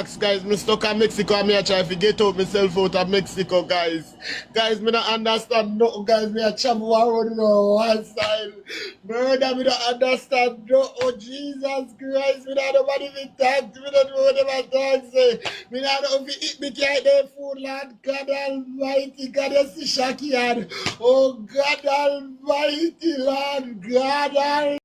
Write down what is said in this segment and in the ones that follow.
ask guys, me stuck in Mexico and me a try to get out myself out of Mexico, guys. Guys, me don't understand nothing, guys. Me a travel around on one side. Murder, me don't understand no. Oh, Jesus Christ. Me don't know what even talk to me. Don't know what them talk say. Me don't know if you eat me can't their food, Lord. God Almighty. God, you see Shaki hand. Oh, God Almighty, Lord. God Almighty.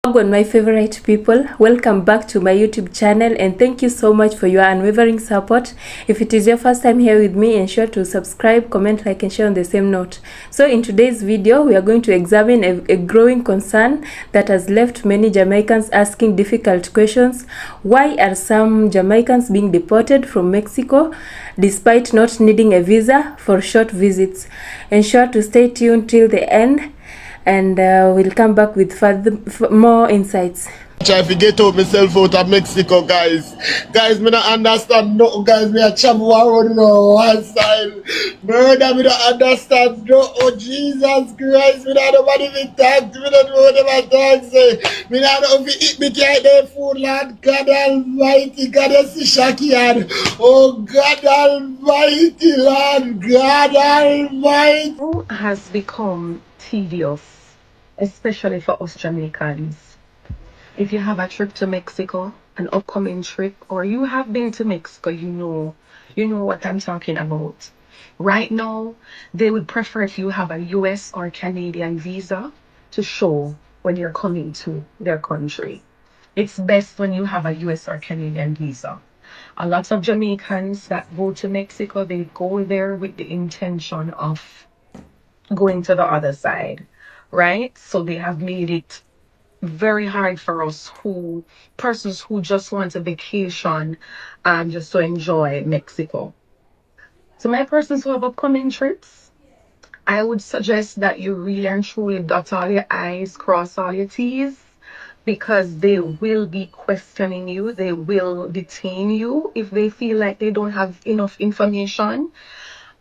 On my favorite people, welcome back to my YouTube channel and thank you so much for your unwavering support. If it is your first time here with me, ensure to subscribe, comment, like and share on the same note. So in today's video we are going to examine a growing concern that has left many Jamaicans asking difficult questions. Why are some Jamaicans being deported from Mexico despite not needing a visa for short visits? Ensure to stay tuned till the end and we'll come back with more insights. Try to get out myself out of Mexico, guys. Guys, me don't understand nothing, guys. Me a travel around on one side. Murder, me don't understand no. Oh, Jesus Christ. Me don't know what even talk to me. Don't know what them talk say. Me don't know if you eat me can't their food, Lord. God Almighty. God, you see Shaki hand. Oh, God Almighty, Lord. God Almighty. Who has become tedious, especially for us Jamaicans. If you have a trip to Mexico, an upcoming trip, or you have been to Mexico, you know what I'm talking about. Right now, they would prefer if you have a US or Canadian visa to show when you're coming to their country. It's best when you have a US or Canadian visa. A lot of Jamaicans that go to Mexico, they go there with the intention of going to the other side, right? So they have made it very hard for us persons who just want a vacation and just to enjoy Mexico. So my persons who have upcoming trips, I would suggest that you really and truly dot all your I's, cross all your T's, because they will be questioning you. They will detain you if they feel like they don't have enough information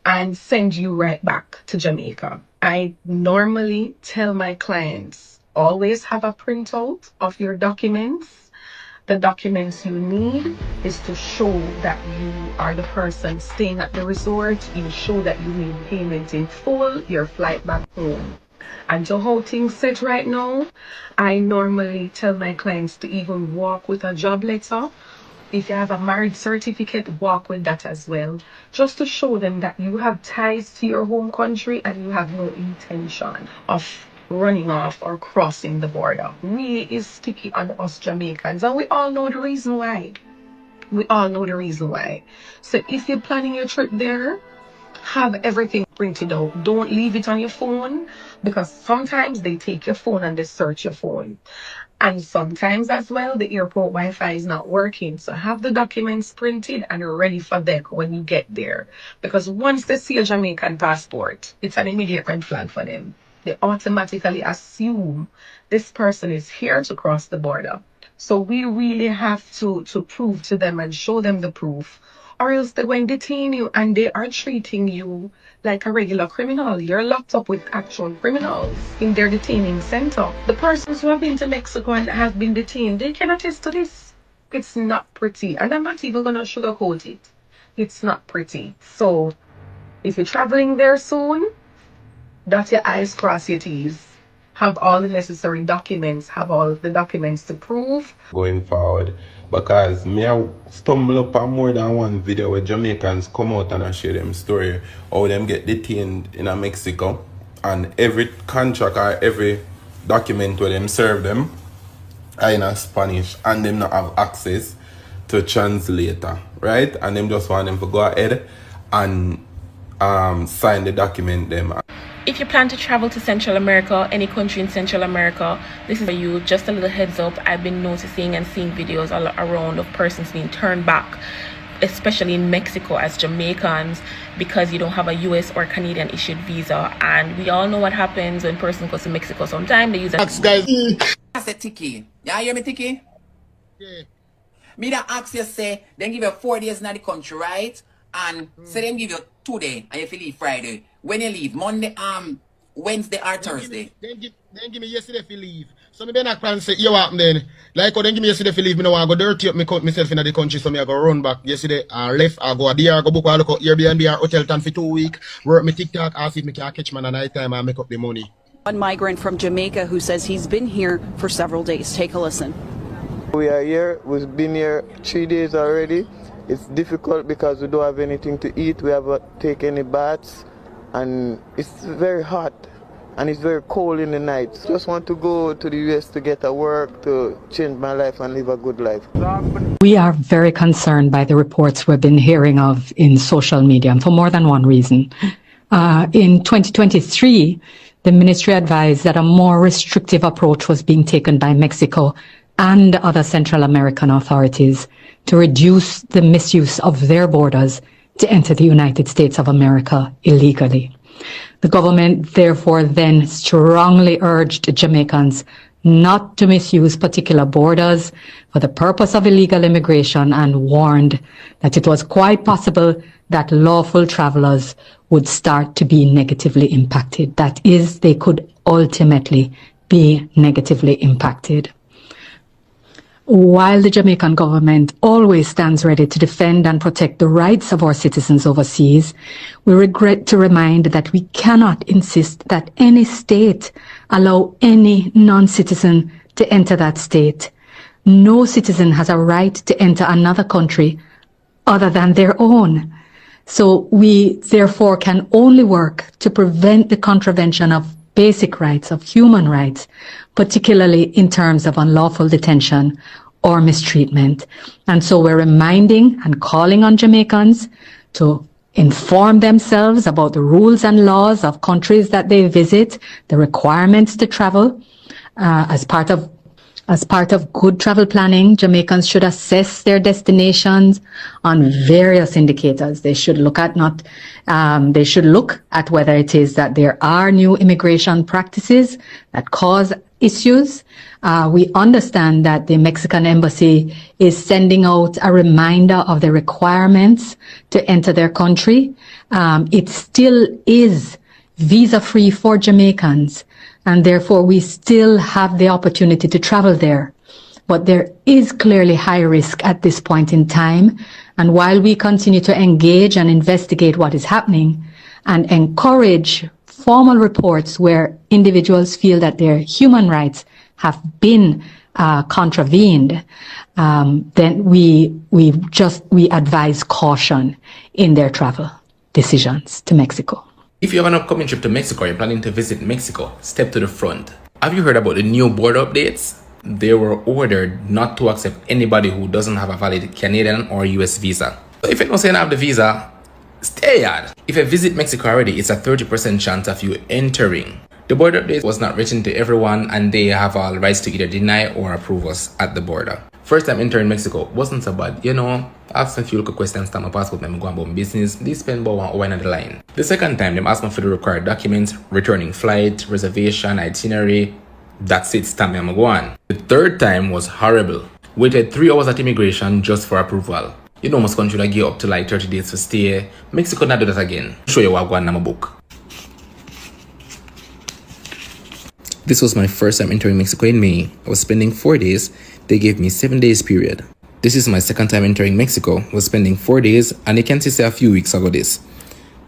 and send you right back to Jamaica. I normally tell my clients, always have a printout of your documents. The documents you need is to show that you are the person staying at the resort. You show that you made payment in full, your flight back home. And to how things sit right now, I normally tell my clients to even walk with a job letter. If you have a marriage certificate, walk with that as well, just to show them that you have ties to your home country and you have no intention of running off or crossing the border. Really is sticky on us Jamaicans, and we all know the reason why. So if you're planning your trip there, have everything printed out. Don't leave it on your phone, because sometimes they take your phone and they search your phone. And sometimes as well, the airport Wi-Fi is not working. So have the documents printed and ready for them when you get there. Because once they see a Jamaican passport, it's an immediate red flag for them. They automatically assume this person is here to cross the border. So we really have to prove to them and show them the proof, or else they're going to detain you and they are treating you like a regular criminal. You're locked up with actual criminals in their detaining center. The persons who have been to Mexico and have been detained, they can attest to this. It's not pretty. And I'm not even going to sugarcoat it. It's not pretty. So if you're traveling there soon, dot your I's, cross your T's. Have all the necessary documents, have all the documents to prove going forward, because me I stumble upon more than one video where Jamaicans come out and I share them story how them get detained in a Mexico, and every contract or every document where them serve them are in a Spanish and them not have access to a translator, right? And them just want them to go ahead and sign the document them. If you plan to travel to Central America, any country in Central America, this is for you. Just a little heads up, I've been noticing and seeing videos all around of persons being turned back, especially in Mexico, as Jamaicans, because you don't have a US or Canadian issued visa. And we all know what happens when person goes to Mexico. Sometimes they use a Guys. I said Tiki. Yeah, you hear me, Tiki? Yeah. Me that ask you say, then give you 4 days in the country, right? And say them give you 2 days and you feel leave Friday. When you leave, Monday, Wednesday or Thursday. Then give me yesterday for leave. So me then I plan say, you what then? Like, oh, then give me yesterday for leave. Me no want to go dirty up myself in the country, so me I go run back yesterday and left. I go there, I go book a look out Airbnb or hotel town for 2 weeks. Work me TikTok, ask if me can catch man at night time and make up the money. One migrant from Jamaica who says he's been here for several days. Take a listen. We are here. We've been here 3 days already. It's difficult because we don't have anything to eat. We haven't taken any baths, and it's very hot and it's very cold in the night. Just want to go to the US to get a work, to change my life and live a good life. We are very concerned by the reports we've been hearing of in social media for more than one reason. In 2023, the ministry advised that a more restrictive approach was being taken by Mexico and other Central American authorities to reduce the misuse of their borders to enter the United States of America illegally. The government therefore then strongly urged Jamaicans not to misuse particular borders for the purpose of illegal immigration and warned that it was quite possible that lawful travelers would start to be negatively impacted. That is, they could ultimately be negatively impacted. While the Jamaican government always stands ready to defend and protect the rights of our citizens overseas, we regret to remind that we cannot insist that any state allow any non-citizen to enter that state. No citizen has a right to enter another country other than their own. So we therefore can only work to prevent the contravention of basic rights, of human rights, particularly in terms of unlawful detention or mistreatment. And so we're reminding and calling on Jamaicans to inform themselves about the rules and laws of countries that they visit, the requirements to travel. As part of good travel planning, Jamaicans should assess their destinations on various indicators. They should look at whether it is that there are new immigration practices that cause issues. We understand that the Mexican embassy is sending out a reminder of the requirements to enter their country. It still is visa-free for Jamaicans, and therefore we still have the opportunity to travel there. But there is clearly high risk at this point in time. And while we continue to engage and investigate what is happening and encourage formal reports where individuals feel that their human rights have been contravened, then we advise caution in their travel decisions to Mexico. If you have an upcoming trip to Mexico or you're planning to visit Mexico, step to the front. Have you heard about the new border updates? They were ordered not to accept anybody who doesn't have a valid Canadian or US visa. So if you don't say you have the visa, stay out. If you visit Mexico already, it's a 30% chance of you entering. The border update was not written to everyone, and they have all rights to either deny or approve us at the border. First time entering Mexico wasn't so bad, you know. Asked a few local questions, stamp my passport, and go about business. They spend about 1 hour in the line. The second time, them asked me for the required documents, returning flight, reservation, itinerary. That's it, stamp me and go on. The third time was horrible. Waited 3 hours at immigration just for approval. You know, most countries like give up to like 30 days for stay. Mexico not do that again. Show you what I got in my book. This was my first time entering Mexico in May. I was spending 4 days. They gave me 7 days period. This is my second time entering Mexico. I was spending 4 days, and you can see a few weeks ago this.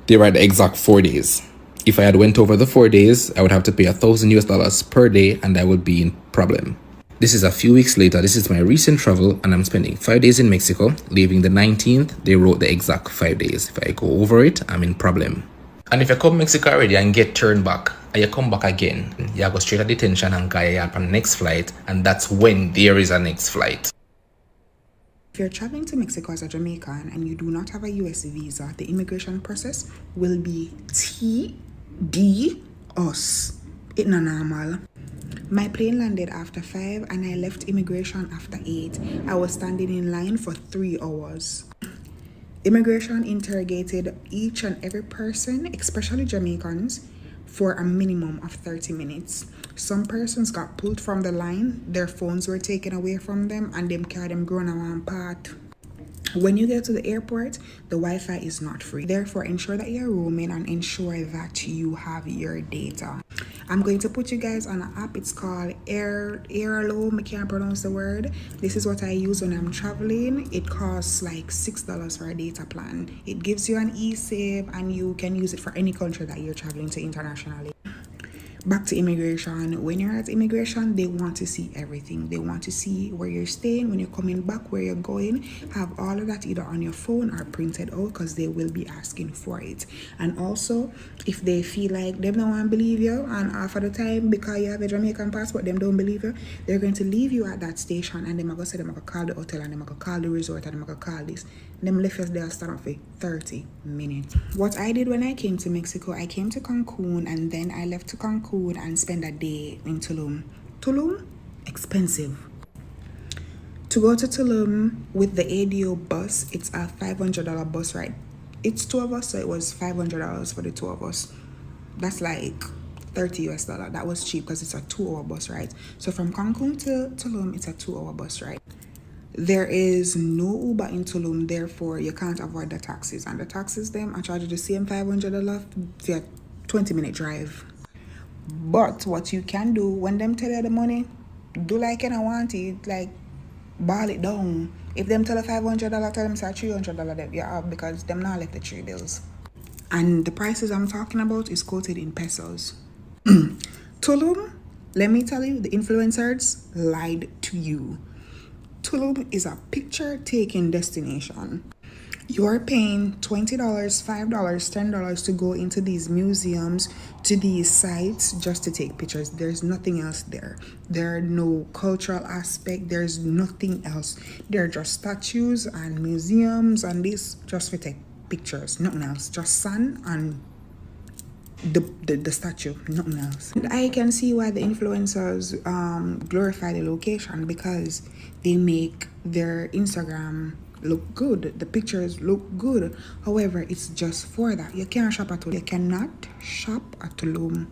They were the exact 4 days. If I had went over the 4 days, I would have to pay $1,000 per day, and I would be in problem. This is a few weeks later. This is my recent travel, and I'm spending 5 days in Mexico. Leaving the 19th, they wrote the exact 5 days. If I go over it, I'm in problem. And if you come Mexico already and get turned back, and you come back again, you go straight to detention and go up on the next flight, and that's when there is a next flight. If you're traveling to Mexico as a Jamaican and you do not have a US visa, the immigration process will be TD us. It's not normal. My plane landed after 5 and I left immigration after 8. I was standing in line for 3 hours. Immigration interrogated each and every person, especially Jamaicans, for a minimum of 30 minutes. Some persons got pulled from the line, their phones were taken away from them, and them carried them grown on one part. When you get to the airport, the Wi-Fi is not free. Therefore, ensure that you're roaming and ensure that you have your data. I'm going to put you guys on an app. It's called Airalo. I can't pronounce the word. This is what I use when I'm traveling. It costs like $6 for a data plan. It gives you an eSIM and you can use it for any country that you're traveling to internationally. Back to immigration. When you're at immigration, they want to see everything. They want to see where you're staying, when you're coming back, where you're going. Have all of that either on your phone or printed out, because they will be asking for it. And also, if they feel like they don't want to believe you, and half of the time, because you have a Jamaican passport, them don't believe you, they're going to leave you at that station, and they're going to say, they're going to call the hotel, and they're going to call the resort, and they're going to call this. Them left us there stand up for 30 minutes. What I did when I came to Mexico, I came to Cancun, and then I left to Cancun and spent a day in Tulum. Tulum? Expensive. To go to Tulum with the ADO bus, it's a $500 bus ride. It's 2 of us, so it was $500 for the 2 of us. That's like $30 US. That was cheap because it's a 2-hour bus ride. So from Cancun to Tulum, it's a 2-hour bus ride. There is no Uber in Tulum, therefore you can't avoid the taxis. And the taxis, them, I charge you the same $500 for a 20-minute drive. But what you can do, when them tell you the money, do like you don't want it, like ball it down. If them tell you $500, tell them say $300 that you have, because them not left the 3 bills. And the prices I'm talking about is quoted in pesos. Tulum, let me tell you, the influencers lied to you. Tulum is a picture-taking destination. You're paying $20, $5, $10 to go into these museums, to these sites, just to take pictures. There's nothing else there. There are no cultural aspect. There's nothing else. There are just statues and museums and this just for take pictures. Nothing else. Just sun and the statue, nothing else. And I can see why the influencers glorify the location, because they make their Instagram look good, the pictures look good. However, it's just for that. You can't shop at Tulum. You cannot shop at Tulum.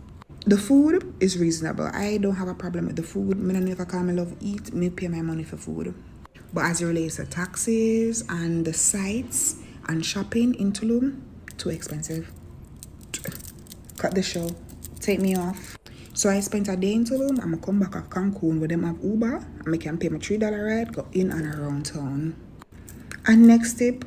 The food is reasonable. I don't have a problem with the food. I don't know if I call me love eat, me pay my money for food. But as it relates to taxes and the sites and shopping in Tulum, too expensive. Cut the show, take me off. So I spent a day in Tulum. I'm gonna come back at Cancun where them have Uber, and I can pay my $3 ride, go in and around town. And next tip,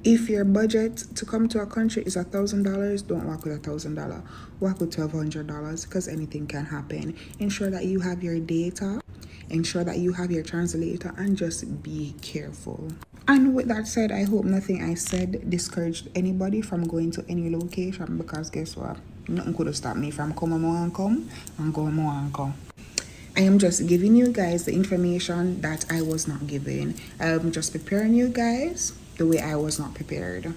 if your budget to come to a country is $1,000, don't walk with $1,000. Walk with $1,200, because anything can happen. Ensure that you have your data, ensure that you have your translator, and just be careful. And with that said, I hope nothing I said discouraged anybody from going to any location, because guess what? Nothing could have stopped me from coming more and come and going more and come. I am just giving you guys the information that I was not given. I'm just preparing you guys the way I was not prepared.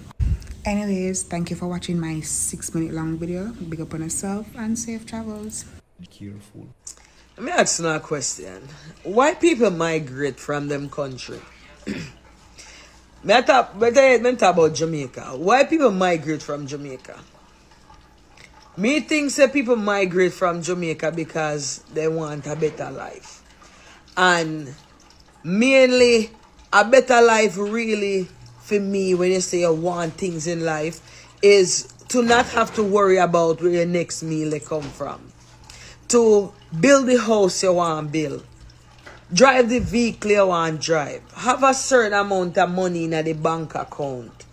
Anyways, thank you for watching my 6-minute long video. Big up on yourself and safe travels. Be careful. Let me ask you a question. Why people migrate from them country? I talk about Jamaica. Why people migrate from Jamaica? Me think say people migrate from Jamaica because they want a better life. And mainly, a better life really, for me, when you say you want things in life, is to not have to worry about where your next meal they come from. To build the house you want to build. Drive the vehicle you want to drive. Have a certain amount of money in the bank account.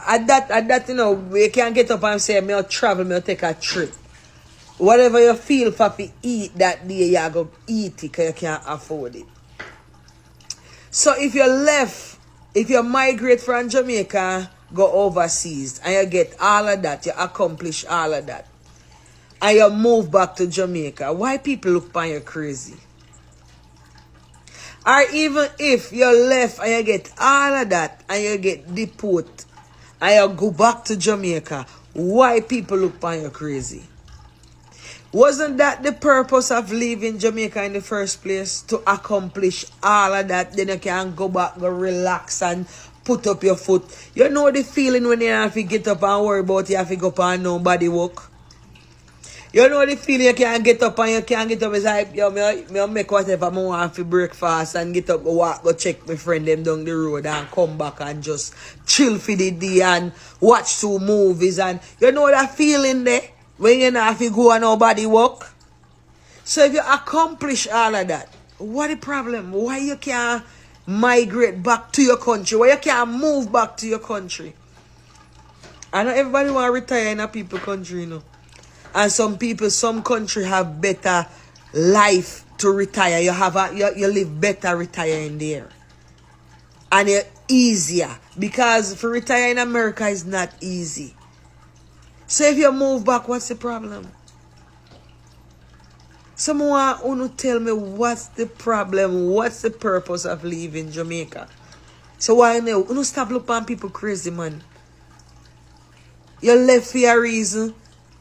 At that, you know, you can get up and say, I'll travel, I'll take a trip. Whatever you feel for to eat that day, you go eat it because you can't afford it. So if you migrate from Jamaica, go overseas, and you get all of that, you accomplish all of that, and you move back to Jamaica, why people look upon you crazy? Or even if you left and you get all of that, and you get deported, and you go back to Jamaica, why people look upon you crazy? Wasn't that the purpose of leaving Jamaica in the first place? To accomplish all of that, then you can go back, go relax and put up your foot. You know the feeling when you have to get up and worry about you have to go up and nobody work? You know the feeling you can't get up and you can't get up. It's like, yo, me make whatever I want for breakfast and get up, go walk, go check my friend them down the road and come back and just chill for the day and watch 2 movies. And you know that feeling there when you not have to go and nobody work. So if you accomplish all of that, what the problem? Why you can't migrate back to your country? Why you can't move back to your country? I know everybody want to retire in a people country, you know. And some people, some country have better life to retire. You live better retiring there. And you're easier. Because for retire in America is not easy. So if you move back, what's the problem? Someone who tell me what's the problem, what's the purpose of leaving Jamaica? So why you stop looking at people crazy, man? You left for a reason.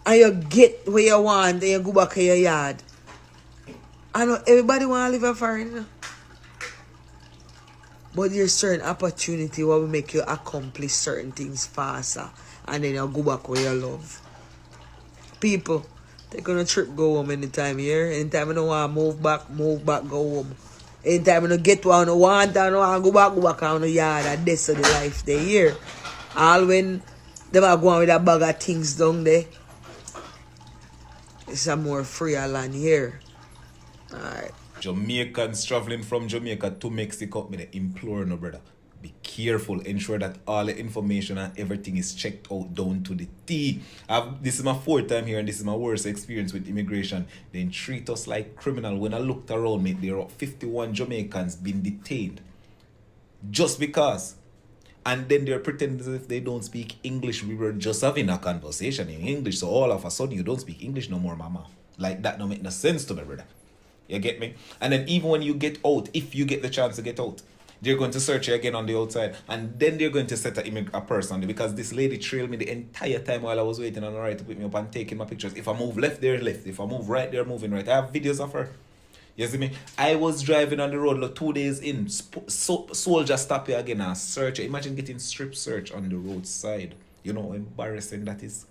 And you get where you want, and you go back to your yard. I know everybody want to live a foreign. But there's certain opportunity where will make you accomplish certain things faster. And then you go back where you love. People, take on a trip, go home anytime here. Anytime you don't want to move back, go home. Anytime you don't get what you want, and you want to go back on the yard. And that's the life they here. All when they are going with a bag of things down there. It's a more freer land here. Alright. Jamaicans traveling from Jamaica to Mexico, me dey implore no brother. Be careful, ensure that all the information and everything is checked out down to the T. This is my 4th time here and this is my worst experience with immigration. They treat us like criminal. When I looked around me, there are 51 Jamaicans being detained. Just because. And then they're pretending as if they don't speak English. We were just having a conversation in English. So all of a sudden you don't speak English no more, mama. Like that don't make no sense to me, brother. You get me? And then even when you get out, if you get the chance to get out, they're going to search you again on the outside. And then they're going to set a person. Because this lady trailed me the entire time while I was waiting on the right to pick me up and taking my pictures. If I move left, they're left. If I move right, they're moving right. I have videos of her. You see me? I was driving on the road like 2 days in. Soldier stop you again and search you. Imagine getting strip search on the roadside. You know how embarrassing that is.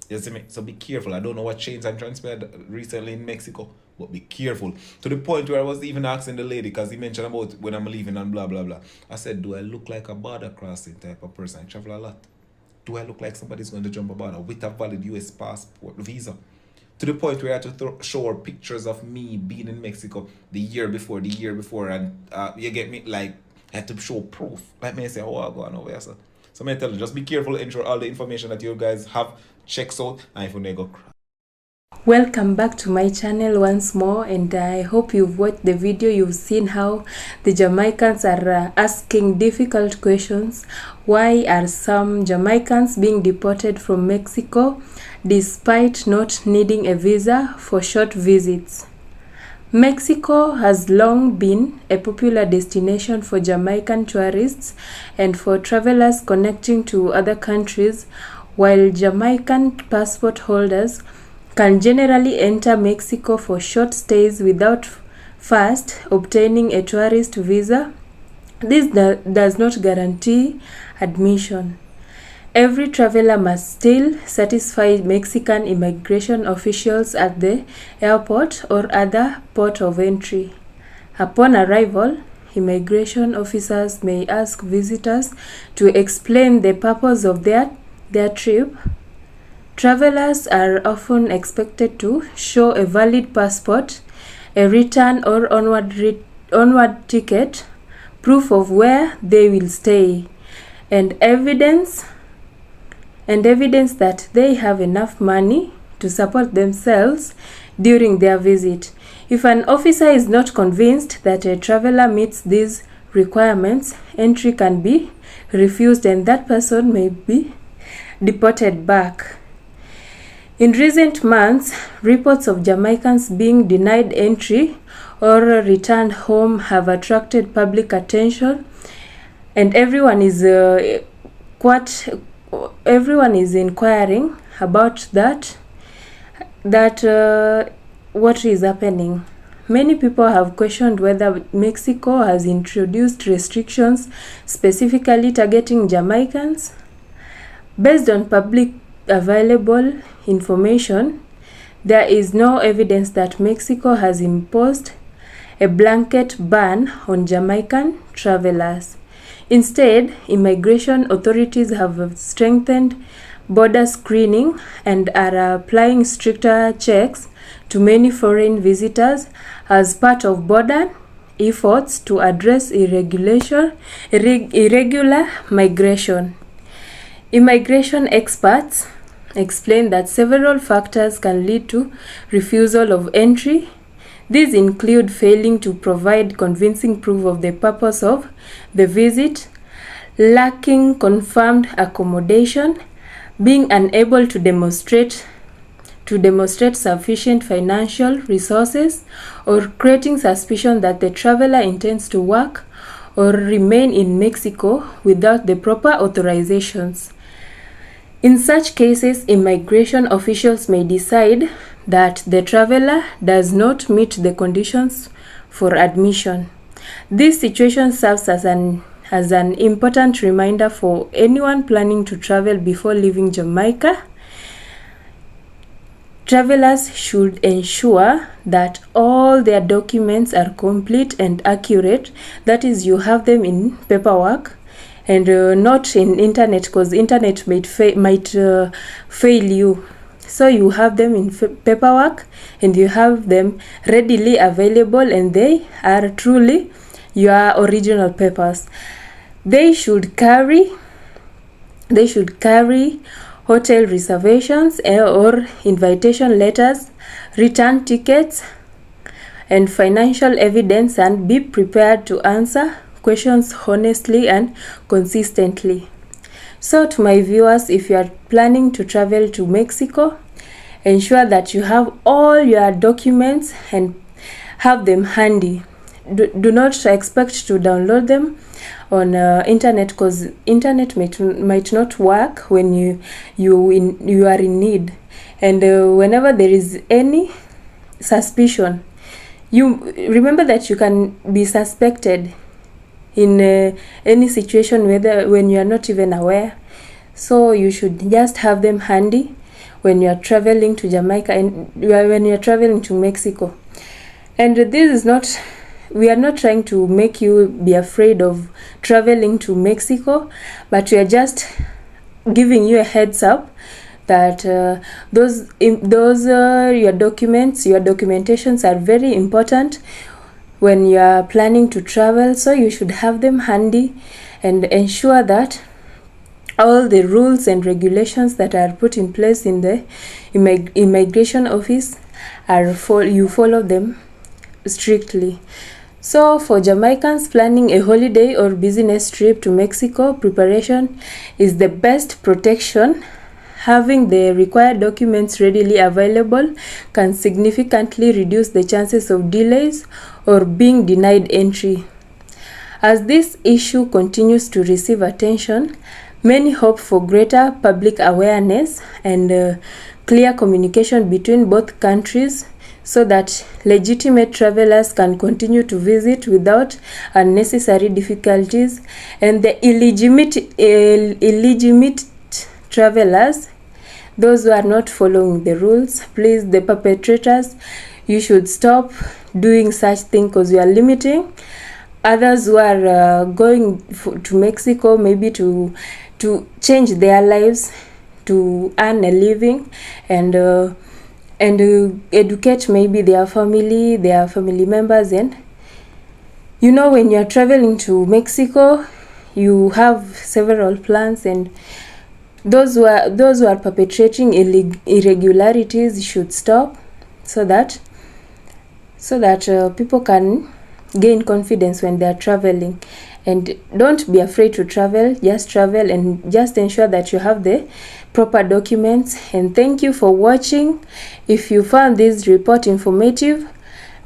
You see me? So be careful. I don't know what changed and transpired recently in Mexico. But be careful. To the point where I was even asking the lady, because he mentioned about when I'm leaving and blah, blah, blah. I said, do I look like a border crossing type of person? I travel a lot. Do I look like somebody's going to jump a border with a valid US passport, visa? To the point where I had to show her pictures of me being in Mexico the year before, and you get me? Like, I had to show proof. Like me say, oh, I'll go on over here, sir. So I tell you, just be careful, ensure all the information that you guys have checks out, and if you never go. Welcome back to my channel once more, and I hope you've watched the video. You've seen how the Jamaicans are asking difficult questions. Why are some Jamaicans being deported from Mexico despite not needing a visa for short visits? Mexico has long been a popular destination for Jamaican tourists and for travelers connecting to other countries, while Jamaican passport holders can generally enter Mexico for short stays without first obtaining a tourist visa. This does not guarantee admission. Every traveler must still satisfy Mexican immigration officials at the airport or other port of entry. Upon arrival, immigration officers may ask visitors to explain the purpose of their trip. Travelers are often expected to show a valid passport, a return or onward ticket, proof of where they will stay, and evidence that they have enough money to support themselves during their visit. If an officer is not convinced that a traveler meets these requirements, entry can be refused and that person may be deported back. In recent months, reports of Jamaicans being denied entry or returned home have attracted public attention, and everyone is inquiring about what is happening. Many people have questioned whether Mexico has introduced restrictions specifically targeting Jamaicans. Based on available information, there is no evidence that Mexico has imposed a blanket ban on Jamaican travelers. Instead, immigration authorities have strengthened border screening and are applying stricter checks to many foreign visitors as part of border efforts to address irregular migration. Immigration experts explain that several factors can lead to refusal of entry. These include failing to provide convincing proof of the purpose of the visit, lacking confirmed accommodation, being unable to demonstrate sufficient financial resources, or creating suspicion that the traveler intends to work or remain in Mexico without the proper authorizations. In such cases, immigration officials may decide that the traveler does not meet the conditions for admission. This situation serves as an important reminder for anyone planning to travel before leaving Jamaica. Travelers should ensure that all their documents are complete and accurate. That is, you have them in paperwork and not in internet, because internet might fail you. So you have them in paperwork and you have them readily available, and they are truly your original papers. They should carry hotel reservations or invitation letters, return tickets, and financial evidence, and be prepared to answer questions honestly and consistently. So to my viewers, if you are planning to travel to Mexico, ensure that you have all your documents and have them handy. Do not expect to download them on internet, because internet might not work when you are in need. And whenever there is any suspicion, you remember that you can be suspected in any situation, when you are not even aware. So you should just have them handy when you are traveling to Jamaica and when you are traveling to Mexico. And this is not, we are not trying to make you be afraid of traveling to Mexico, but we are just giving you a heads up that those your documentations are very important when you are planning to travel. So you should have them handy and ensure that all the rules and regulations that are put in place in the immigration office you follow them strictly. So for Jamaicans planning a holiday or business trip to Mexico, preparation is the best protection. Having the required documents readily available can significantly reduce the chances of delays or being denied entry. As this issue continues to receive attention, many hope for greater public awareness and clear communication between both countries, so that legitimate travelers can continue to visit without unnecessary difficulties, and the illegitimate travelers, those who are not following the rules, please, the perpetrators, you should stop doing such thing, because you are limiting others who are going to Mexico, maybe to change their lives, to earn a living, and educate maybe their family members. And when you're traveling to Mexico, you have several plans, and those who are perpetrating irregularities should stop, so that people can gain confidence when they are traveling. And don't be afraid to travel. Just travel and just ensure that you have the proper documents. And thank you for watching. If you found this report informative,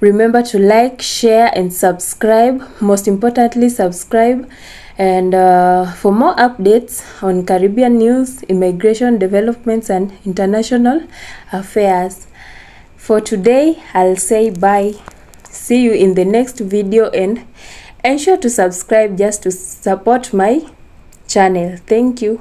remember to like, share, and subscribe. Most importantly, subscribe. And for more updates on Caribbean news, immigration developments, and international affairs. For today, I'll say bye. See you in the next video, and ensure to subscribe just to support my channel. Thank you.